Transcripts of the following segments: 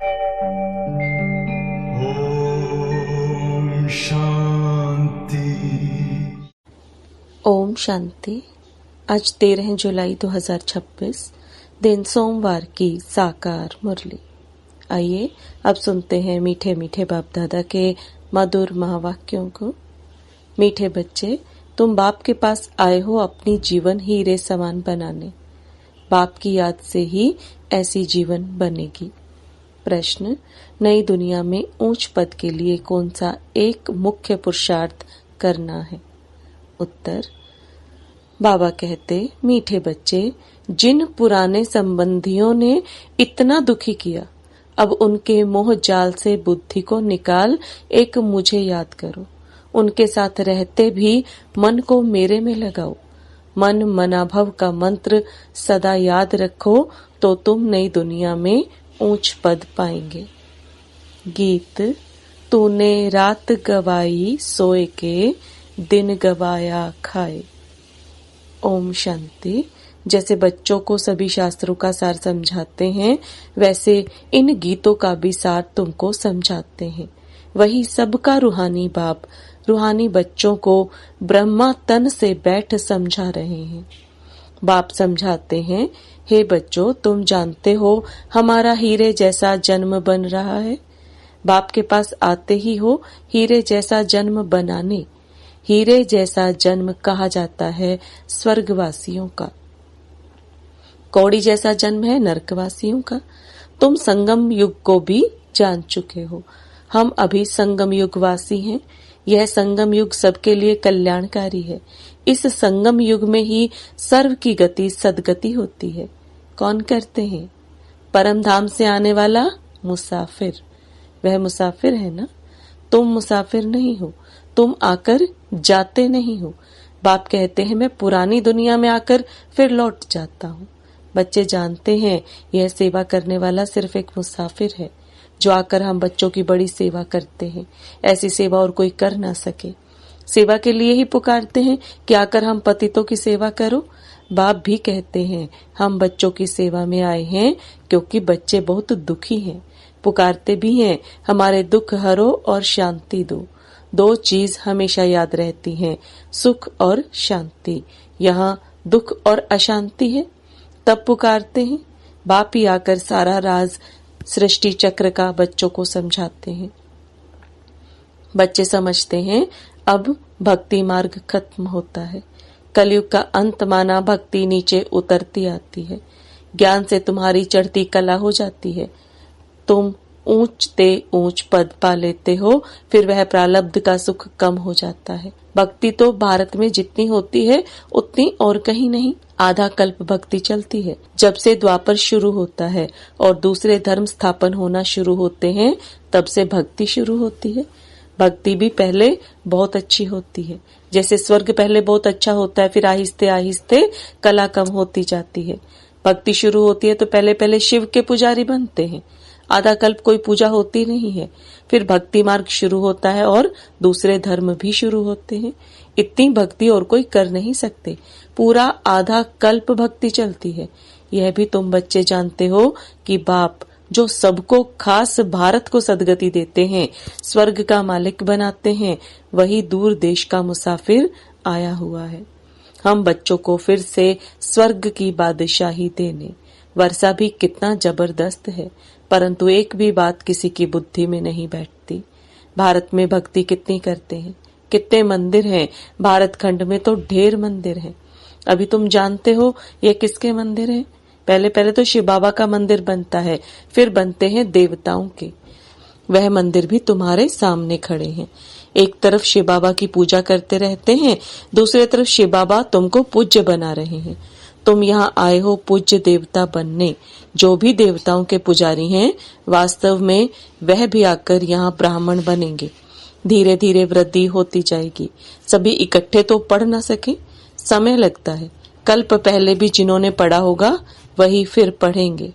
ओम शांति। ओम शांति। आज 13 जुलाई 2026 दिन सोमवार की साकार मुरली। आइए अब सुनते हैं मीठे मीठे बाप दादा के मधुर महावाक्यों को। मीठे बच्चे, तुम बाप के पास आए हो अपनी जीवन हीरे समान बनाने। बाप की याद से ही ऐसी जीवन बनेगी। प्रश्न, नई दुनिया में ऊंच पद के लिए कौन सा एक मुख्य पुरुषार्थ करना है? उत्तर, बाबा कहते, मीठे बच्चे, जिन पुराने संबंधियों ने इतना दुखी किया, अब उनके मोह जाल से बुद्धि को निकाल एक मुझे याद करो। उनके साथ रहते भी मन को मेरे में लगाओ। मन मनाभव का मंत्र सदा याद रखो तो तुम नई दुनिया में ऊंच पद पाएंगे। गीत, तूने रात गवाई सोए के, दिन गवाया खाए। ओम शांति। जैसे बच्चों को सभी शास्त्रों का सार समझाते हैं, वैसे इन गीतों का भी सार तुमको समझाते हैं। वही सबका रूहानी बाप रूहानी बच्चों को ब्रह्मा तन से बैठ समझा रहे हैं। बाप समझाते हैं, हे बच्चों, तुम जानते हो हमारा हीरे जैसा जन्म बन रहा है। बाप के पास आते ही हो हीरे जैसा जन्म बनाने। हीरे जैसा जन्म कहा जाता है स्वर्गवासियों का। कौड़ी जैसा जन्म है नरकवासियों का। तुम संगम युग को भी जान चुके हो। हम अभी संगम युगवासी हैं। यह संगम युग सबके लिए कल्याणकारी है। इस संगम युग में ही सर्व की गति सदगति होती है। कौन करते हैं? परम धाम से आने वाला मुसाफिर। वह मुसाफिर है ना? तुम मुसाफिर नहीं हो। तुम आकर जाते नहीं हो। बाप कहते हैं, मैं पुरानी दुनिया में आकर फिर लौट जाता हूँ। बच्चे जानते हैं यह सेवा करने वाला सिर्फ एक मुसाफिर है, जो आकर हम बच्चों की बड़ी सेवा करते हैं। ऐसी सेवा और कोई कर ना सके। सेवा के लिए ही पुकारते हैं कि आकर हम पतितों की सेवा करो। बाप भी कहते हैं, हम बच्चों की सेवा में आए हैं क्योंकि बच्चे बहुत दुखी हैं। पुकारते भी हैं, हमारे दुख हरो और शांति दो। दो चीज हमेशा याद रहती हैं, सुख और शांति। यहाँ दुख और अशांति है, तब पुकारते हैं। बाप ही आकर सारा राज सृष्टि चक्र का बच्चों को समझाते हैं। बच्चे समझते हैं अब भक्ति मार्ग खत्म होता है। कलयुग का अंत माना भक्ति नीचे उतरती आती है। ज्ञान से तुम्हारी चढ़ती कला हो जाती है। तुम ऊंचते ऊंच पद पा लेते हो, फिर वह प्रारब्ध का सुख कम हो जाता है। भक्ति तो भारत में जितनी होती है उतनी और कहीं नहीं। आधा कल्प भक्ति चलती है। जब से द्वापर शुरू होता है और दूसरे धर्म स्थापन होना शुरू होते हैं, तब से भक्ति शुरू होती है। भक्ति भी पहले बहुत अच्छी होती है। जैसे स्वर्ग पहले बहुत अच्छा होता है, फिर आहिस्ते आहिस्ते कला कम होती जाती है। भक्ति शुरू होती है तो पहले पहले शिव के पुजारी बनते हैं। आधा कल्प कोई पूजा होती नहीं है। फिर भक्ति मार्ग शुरू होता है और दूसरे धर्म भी शुरू होते हैं। इतनी भक्ति और कोई कर नहीं सकते। पूरा आधा कल्प भक्ति चलती है। यह भी तुम बच्चे जानते हो कि बाप जो सबको, खास भारत को सदगति देते हैं, स्वर्ग का मालिक बनाते हैं, वही दूर देश का मुसाफिर आया हुआ है। हम बच्चों को फिर से स्वर्ग की बादशाही देने। वर्षा भी कितना जबरदस्त है, परंतु एक भी बात किसी की बुद्धि में नहीं बैठती। भारत में भक्ति कितनी करते हैं, कितने मंदिर हैं। भारत खंड में तो ढेर मंदिर हैं। अभी तुम जानते हो ये किसके मंदिर हैं? पहले पहले तो शिव बाबा का मंदिर बनता है, फिर बनते हैं देवताओं के। वह मंदिर भी तुम्हारे सामने खड़े हैं। एक तरफ शिव बाबा की पूजा करते रहते हैं, दूसरी तरफ शिव बाबा तुमको पूज्य बना रहे हैं। तुम यहाँ आए हो पूज्य देवता बनने। जो भी देवताओं के पुजारी हैं, वास्तव में वह भी आकर यहाँ ब्राह्मण बनेंगे। धीरे धीरे वृद्धि होती जाएगी। सभी इकट्ठे तो पढ़ न सके, समय लगता है। कल्प पहले भी जिन्होंने पढ़ा होगा वही फिर पढ़ेंगे।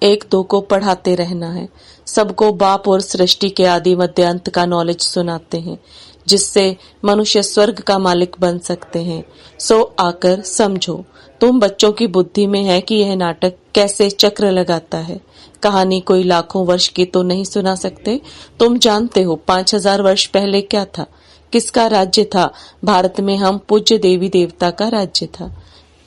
एक दो को पढ़ाते रहना है। सबको बाप और सृष्टि के आदि मध्यांत का नॉलेज सुनाते हैं। जिससे मनुष्य स्वर्ग का मालिक बन सकते हैं। सो आकर समझो। तुम बच्चों की बुद्धि में है कि यह नाटक कैसे चक्र लगाता है। कहानी कोई लाखों वर्ष की तो नहीं सुना सकते। तुम जानते हो 5000 वर्ष पहले क्या था, किसका राज्य था। भारत में हम पूज्य देवी देवता का राज्य था।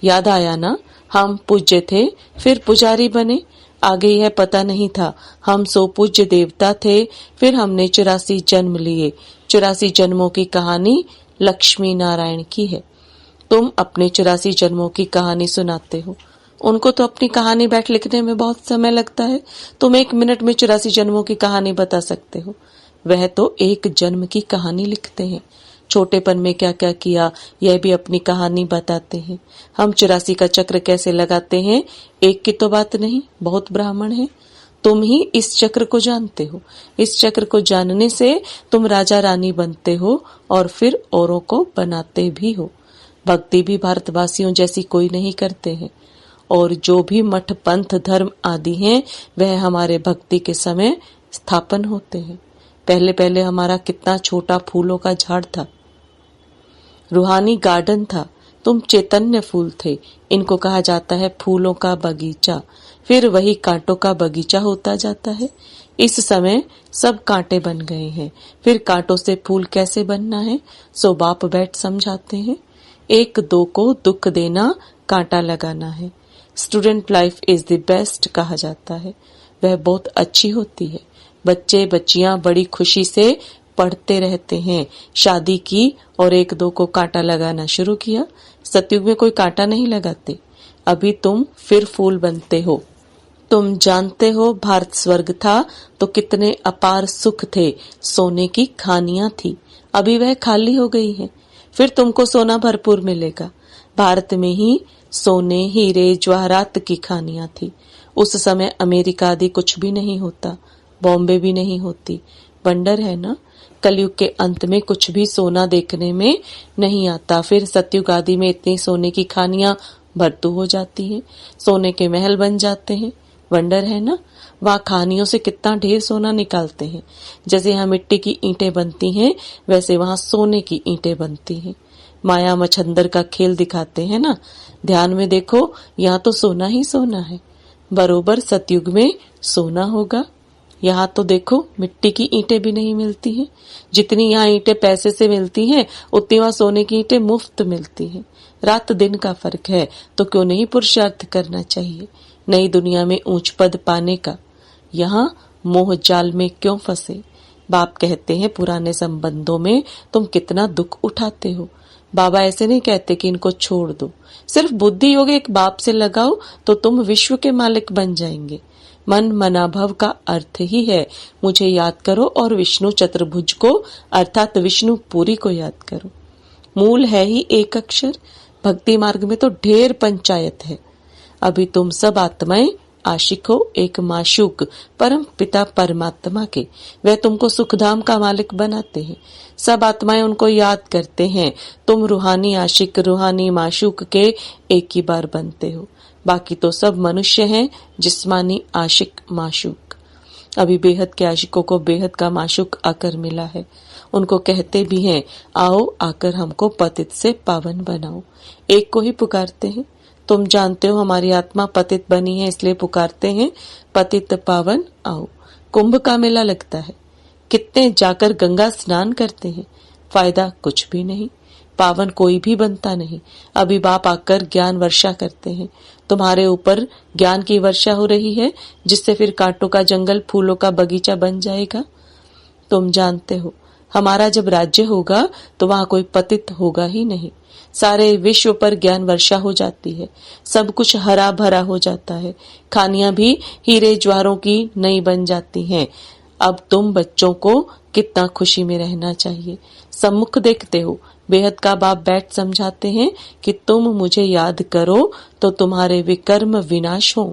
याद आया ना, हम पूज्य थे फिर पुजारी बने। आगे यह पता नहीं था हम सो पूज्य देवता थे। फिर हमने 84 जन्म लिए। 84 जन्मों की कहानी लक्ष्मी नारायण की है। तुम अपने 84 जन्मों की कहानी सुनाते हो। उनको तो अपनी कहानी बैठ लिखने में बहुत समय लगता है। तुम 1 मिनट में 84 जन्मों की कहानी बता सकते हो। वह तो एक जन्म की कहानी लिखते हैं। छोटेपन में क्या क्या किया यह भी अपनी कहानी बताते हैं। हम 84 का चक्र कैसे लगाते हैं, एक की तो बात नहीं, बहुत ब्राह्मण है। तुम ही इस चक्र को जानते हो। इस चक्र को जानने से तुम राजा रानी बनते हो और फिर औरों को बनाते भी हो। भक्ति भी भारतवासियों जैसी कोई नहीं करते हैं। और जो भी मठ पंथ धर्म आदि हैं वह हमारे भक्ति के समय स्थापन होते हैं। पहले पहले हमारा कितना छोटा फूलों का झाड़ था, रूहानी गार्डन था। तुम चैतन्य फूल थे। इनको कहा जाता है फूलों का बगीचा। फिर वही कांटों का बगीचा होता जाता है। इस समय सब कांटे बन गए हैं। फिर कांटों से फूल कैसे बनना है सो बाप बैठ समझाते हैं। 1-2 को दुख देना कांटा लगाना है। Student life is the best कहा जाता है। वह बहुत अच्छी होती है। बच्चे बच्चियां बड़ी खुशी से पढ़ते रहते हैं। शादी की और 1-2 को कांटा लगाना शुरू किया। सतयुग में कोई कांटा नहीं लगाते। अभी तुम फिर फूल बनते हो। तुम जानते हो भारत स्वर्ग था तो कितने अपार सुख थे। सोने की खानियां थी, अभी वह खाली हो गई है। फिर तुमको सोना भरपूर मिलेगा। भारत में ही सोने हीरे जवाहरात की खानियां थी। उस समय अमेरिका आदि कुछ भी नहीं होता, बॉम्बे भी नहीं होती। वंडर है ना, कलयुग के अंत में कुछ भी सोना देखने में नहीं आता। फिर सतयुग आदि में इतनी सोने की खानियां भरतू हो जाती हैं, सोने के महल बन जाते हैं। वंडर है ना, वहाँ खानियों से कितना ढेर सोना निकालते हैं। जैसे यहाँ मिट्टी की ईंटें बनती हैं वैसे वहाँ सोने की ईंटें बनती हैं। माया मच्छंदर का खेल दिखाते हैं ना, ध्यान में देखो, यहाँ तो सोना ही सोना है। बरोबर सतयुग में सोना होगा। यहाँ तो देखो मिट्टी की ईंटें भी नहीं मिलती हैं। जितनी यहाँ ईंटें पैसे से मिलती हैं उतनी वहाँ सोने की ईंटें मुफ्त मिलती हैं। रात दिन का फर्क है तो क्यों नहीं पुरुषार्थ करना चाहिए नई दुनिया में ऊंच पद पाने का। यहाँ मोह जाल में क्यों फंसे। बाप कहते हैं पुराने संबंधों में तुम कितना दुख उठाते हो। बाबा ऐसे नहीं कहते कि इनको छोड़ दो। सिर्फ बुद्धि योग एक बाप से लगाओ तो तुम विश्व के मालिक बन जाएंगे। मन मनाभव का अर्थ ही है मुझे याद करो और विष्णु चतुर्भुज को अर्थात विष्णु पुरी को याद करो। मूल है ही एक अक्षर। भक्ति मार्ग में तो ढेर पंचायत है। अभी तुम सब आत्माएं आशिक हो एक माशूक परम पिता परमात्मा के। वह तुमको सुखधाम का मालिक बनाते हैं। सब आत्माएं उनको याद करते हैं। तुम रूहानी आशिक रूहानी माशूक के एक ही बार बनते हो। बाकी तो सब मनुष्य हैं जिस्मानी आशिक माशूक। अभी बेहद के आशिकों को बेहद का माशूक आकर मिला है। उनको कहते भी हैं आओ आकर हमको पतित से पावन बनाओ। एक को ही पुकारते हैं। तुम जानते हो हमारी आत्मा पतित बनी है इसलिए पुकारते हैं पतित पावन आओ। कुंभ का मेला लगता है, कितने जाकर गंगा स्नान करते हैं, फायदा कुछ भी नहीं। पावन कोई भी बनता नहीं। अभी बाप आकर ज्ञान वर्षा करते हैं। तुम्हारे ऊपर ज्ञान की वर्षा हो रही है जिससे फिर कांटों का जंगल फूलों का बगीचा बन जाएगा। तुम जानते हो हमारा जब राज्य होगा तो वहाँ कोई पतित होगा ही नहीं। सारे विश्व पर ज्ञान वर्षा हो जाती है। सब कुछ हरा भरा हो जाता है। खानियां भी हीरे ज्वारों की नई बन जाती हैं। अब तुम बच्चों को कितना खुशी में रहना चाहिए। सम्मुख देखते हो बेहद का बाप बैठ समझाते हैं कि तुम मुझे याद करो तो तुम्हारे विकर्म विनाश हो।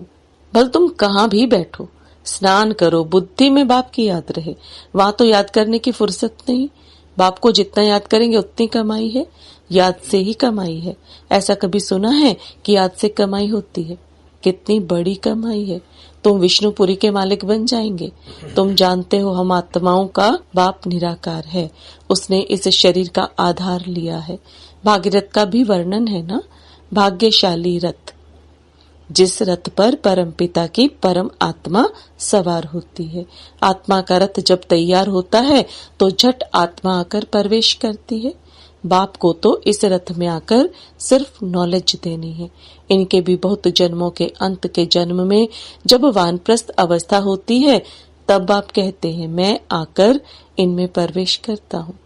भल तुम कहाँ भी बैठो, स्नान करो, बुद्धि में बाप की याद रहे। वहां तो याद करने की फुर्सत नहीं। बाप को जितना याद करेंगे उतनी कमाई है। याद से ही कमाई है। ऐसा कभी सुना है कि याद से कमाई होती है? कितनी बड़ी कमाई है। तुम विष्णुपुरी के मालिक बन जाएंगे। तुम जानते हो हम आत्माओं का बाप निराकार है, उसने इस शरीर का आधार लिया है। भागीरथ का भी वर्णन है ना, भाग्यशाली रथ, जिस रथ पर परम पिता की परम आत्मा सवार होती है। आत्मा का रथ जब तैयार होता है तो झट आत्मा आकर प्रवेश करती है। बाप को तो इस रथ में आकर सिर्फ नॉलेज देनी है। इनके भी बहुत जन्मों के अंत के जन्म में जब वानप्रस्थ अवस्था होती है तब बाप कहते हैं मैं आकर इनमें प्रवेश करता हूँ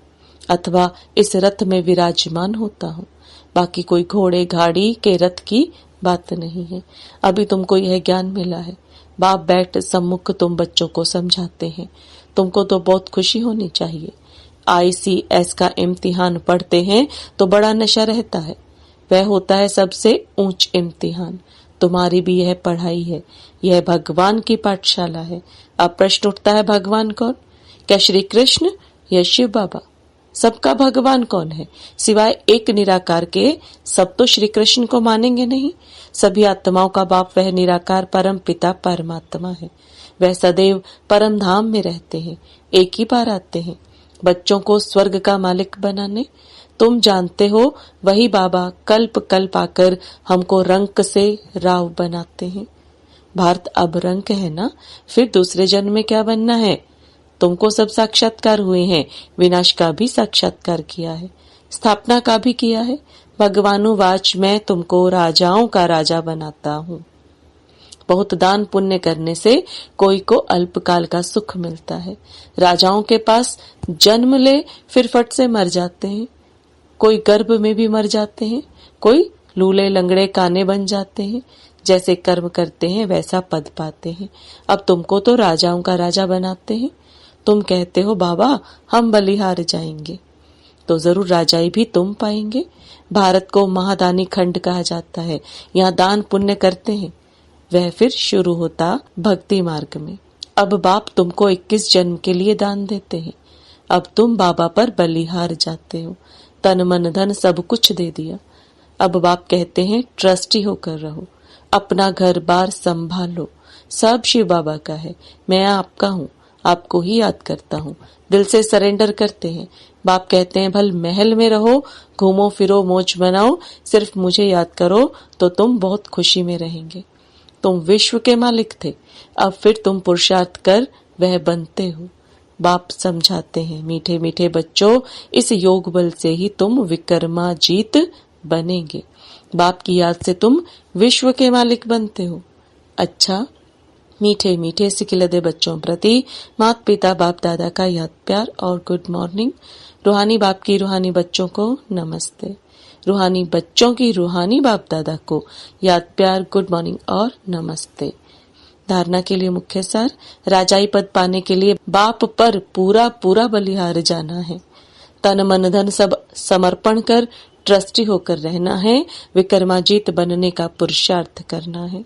अथवा इस रथ में विराजमान होता हूँ। बाकी कोई घोड़े गाड़ी के रथ की बात नहीं है। अभी तुमको यह ज्ञान मिला है। बाप बैठ सम्मुख तुम बच्चों को समझाते हैं। तुमको तो बहुत खुशी होनी चाहिए। ICS का इम्तिहान पढ़ते हैं तो बड़ा नशा रहता है। वह होता है सबसे ऊंच इम्तिहान। तुम्हारी भी यह पढ़ाई है, यह भगवान की पाठशाला है। अब प्रश्न उठता है भगवान कौन? क्या श्री कृष्ण या शिव बाबा? सबका भगवान कौन है सिवाय एक निराकार के? सब तो श्री कृष्ण को मानेंगे नहीं। सभी आत्माओं का बाप वह निराकार परम पिता परमात्मा है। वह सदैव परम धाम में रहते हैं, एक ही बार आते हैं बच्चों को स्वर्ग का मालिक बनाने। तुम जानते हो वही बाबा कल्प कल्प आकर हमको रंक से राव बनाते हैं। भारत अब रंक है ना, फिर दूसरे जन्म में क्या बनना है? तुमको सब साक्षात्कार हुए हैं, विनाश का भी साक्षात्कार किया है, स्थापना का भी किया है। भगवानुवाच मैं तुमको राजाओं का राजा बनाता हूँ। बहुत दान पुण्य करने से कोई को अल्पकाल का सुख मिलता है। राजाओं के पास जन्म ले फिर फट से मर जाते हैं। कोई गर्भ में भी मर जाते हैं, कोई लूले लंगड़े काने बन जाते हैं। जैसे कर्म करते हैं वैसा पद पाते हैं। अब तुमको तो राजाओं का राजा बनाते हैं। तुम कहते हो बाबा हम बलिहार जाएंगे, तो जरूर राजाई भी तुम पाएंगे। भारत को महादानी खंड कहा जाता है। यहाँ दान पुण्य करते हैं, वह फिर शुरू होता भक्ति मार्ग में। अब बाप तुमको 21 जन्म के लिए दान देते हैं। अब तुम बाबा पर बलिहार जाते हो, तन मन धन सब कुछ दे दिया। अब बाप कहते हैं ट्रस्टी होकर रहो, अपना घर बार संभालो, सब शिव बाबा का है, मैं आपका हूँ, आपको ही याद करता हूँ। दिल से सरेंडर करते हैं। बाप कहते हैं भल महल में रहो, घूमो फिरो मौज बनाओ, सिर्फ मुझे याद करो तो तुम बहुत खुशी में रहेंगे। तुम विश्व के मालिक थे, अब फिर तुम पुरुषार्थ कर वह बनते हो। बाप समझाते हैं मीठे मीठे बच्चों, इस योग बल से ही तुम विक्रमाजीत बनेंगे। बाप की याद से तुम विश्व के मालिक बनते हो। अच्छा, मीठे मीठे सिकिलदे बच्चों प्रति माता पिता बाप दादा का याद प्यार और गुड मॉर्निंग। रूहानी बाप की रूहानी बच्चों को नमस्ते। रूहानी बच्चों की रूहानी बाप दादा को याद प्यार गुड मॉर्निंग और नमस्ते। धारणा के लिए मुख्य सार, राजाई पद पाने के लिए बाप पर पूरा पूरा बलिहार जाना है। तन मन धन सब समर्पण कर ट्रस्टी होकर रहना है। विक्रमाजीत बनने का पुरुषार्थ करना है।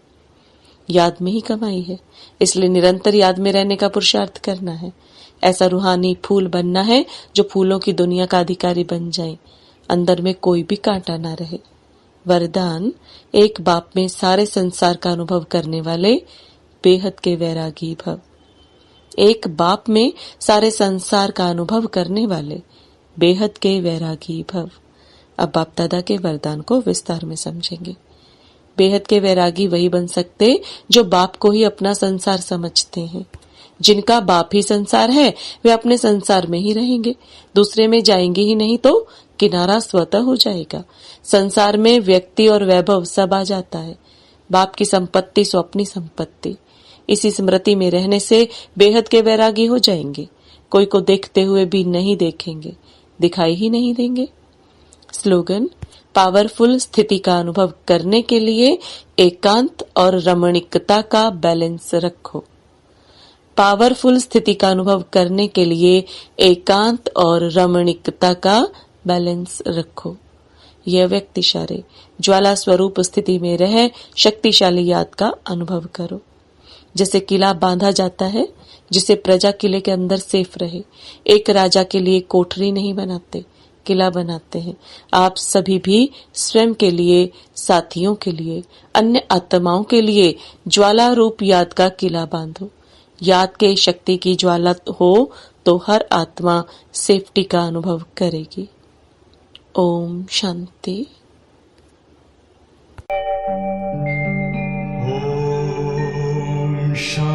याद में ही कमाई है, इसलिए निरंतर याद में रहने का पुरुषार्थ करना है। ऐसा रूहानी फूल बनना है जो फूलों की दुनिया का अधिकारी बन जाए, अंदर में कोई भी कांटा ना रहे। वरदान, एक बाप में सारे संसार का अनुभव करने वाले बेहद के वैरागी भव। एक बाप में सारे संसार का अनुभव करने वाले बेहद के वैरागी भव। अब बाप दादा के वरदान को विस्तार में समझेंगे। बेहद के वैरागी वही बन सकते जो बाप को ही अपना संसार समझते हैं। जिनका बाप ही संसार है वे अपने संसार में ही रहेंगे, दूसरे में जाएंगे ही नहीं तो किनारा स्वतः हो जाएगा। संसार में व्यक्ति और वैभव सब आ जाता है। बाप की संपत्ति सो अपनी संपत्ति। इसी स्मृति में रहने से बेहद के वैरागी हो जाएंगे। कोई को देखते हुए भी नहीं देखेंगे, दिखाई ही नहीं देंगे। स्लोगन, पावरफुल स्थिति का अनुभव करने के लिए एकांत और रमणीकता का बैलेंस रखो। पावरफुल स्थिति का अनुभव करने के लिए एकांत और रमणीकता का बैलेंस रखो। यह व्यक्ति इशारे ज्वाला स्वरूप स्थिति में रह शक्तिशाली याद का अनुभव करो। जैसे किला बांधा जाता है जिसे प्रजा किले के अंदर सेफ रहे। एक राजा के लिए कोठरी नहीं बनाते, किला बनाते हैं। आप सभी भी स्वयं के लिए, साथियों के लिए, अन्य आत्माओं के लिए ज्वाला रूप याद का किला बांधो। याद के शक्ति की ज्वाला हो तो हर आत्मा सेफ्टी का अनुभव करेगी। ओम शांति। Om Shanti.